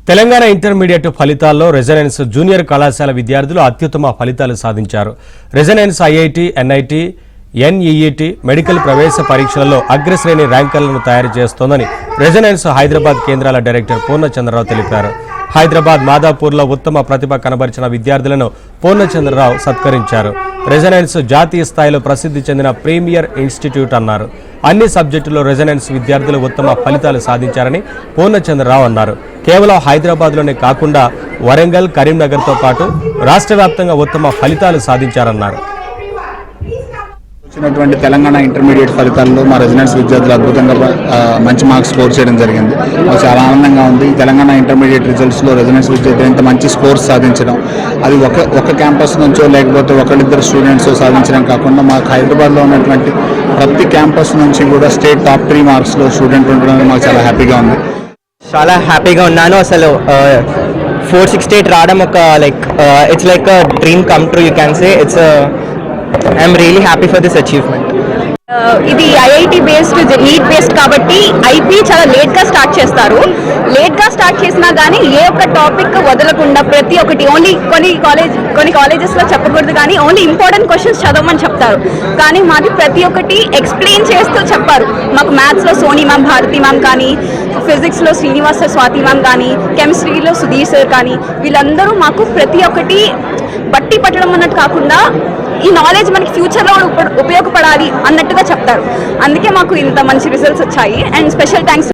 Telangana intermediate ఫలితాల్లో resonance junior కళాశాల విద్యార్థులు అత్యుత్తమ ఫలితాలు సాధించారు. Resonance IIT, NIT, NEET medical ప్రవేశ పరీక్షలలో అగ్రశ్రేణి ర్యాంకర్లను తయారు చేస్తోందని రెజనెన్స్ హైదరాబాద్ కేంద్రాల డైరెక్టర్ పూర్ణచంద్రరావు తెలిపారు. హైదరాబాద్ మాదాపూర్లో ఉత్తమ ప్రతిభ కనబరిచిన విద్యార్థులను పూర్ణచంద్రరావు సత్కరించారు. రెజనెన్స్ జాతీయ స్థాయిలో ప్రసిద్ధి చెందిన ప్రీమియర్ ఇన్స్టిట్యూట్ అన్నారు. అన్ని సబ్జెక్టుల్లో రెజనెన్స్ విద్యార్థులు ఉత్తమ ఫలితాలు సాధించారని పూర్ణచంద్రరావు అన్నారు. కేవలం హైదరాబాద్లోనే కాకుండా వరంగల్, కరీంనగర్తో పాటు రాష్ట్ర వ్యాప్తంగా ఉత్తమ ఫలితాలు సాధించారన్నారు. వచ్చినటువంటి తెలంగాణ ఇంటర్మీడియట్ ఫలితాల్లో మా రెసిడెన్స్ విద్యార్థులు అద్భుతంగా మంచి మార్క్స్ స్కోర్ చేయడం జరిగింది. మాకు చాలా ఆనందంగా ఉంది. తెలంగాణ ఇంటర్మీడియట్ రిజల్ట్స్లో రెసిడెన్స్ విద్యార్థులు ఇంత మంచి స్కోర్స్ సాధించడం, అది ఒక క్యాంపస్ నుంచో లేకపోతే ఒకరిద్దరు స్టూడెంట్స్ సాధించడం కాకుండా మాకు హైదరాబాద్లో ఉన్నటువంటి ప్రతి క్యాంపస్ నుంచి కూడా స్టేట్ టాప్ 3 మార్క్స్లో స్టూడెంట్ ఉండడం మాకు చాలా హ్యాపీగా ఉంది. చాలా హ్యాపీగా ఉన్నాను. అసలు 468 రావడం ఒక it's like a dream come true. You can say I'm really happy for this achievement. ఇది ఐఐటి బేస్డ్, నీట్ బేస్డ్ కాబట్టి ఐపీ చాలా లేట్గా స్టార్ట్ చేస్తారు. లేట్గా స్టార్ట్ చేసినా కానీ ఏ ఒక్క టాపిక్ వదలకుండా ప్రతి ఒక్కటి ఓన్లీ కొన్ని కాలేజెస్లో చెప్పకూడదు కానీ ఓన్లీ ఇంపార్టెంట్ క్వశ్చన్స్ చదవమని చెప్తారు. కానీ మాది ప్రతి ఒక్కటి ఎక్స్ప్లెయిన్ చేస్తూ చెప్పారు. మాకు మ్యాథ్స్లో సోనీ మ్యామ్, భారతి మ్యామ్ కానీ, ఫిజిక్స్లో శ్రీనివాస్ సార్, స్వాతి మ్యామ్ కానీ, కెమిస్ట్రీలో సుధీర్ సార్ కానీ, వీళ్ళందరూ మాకు ప్రతి ఒక్కటి బట్టి పట్టడం అన్నట్టు కాకుండా ఈ నాలెడ్జ్ మనకి ఫ్యూచర్లో ఉపయోగపడాలి అన్నట్టుగా చెప్తారు. అందుకే మాకు ఇంత మంచి రిజల్ట్స్ వచ్చాయి. And special thanks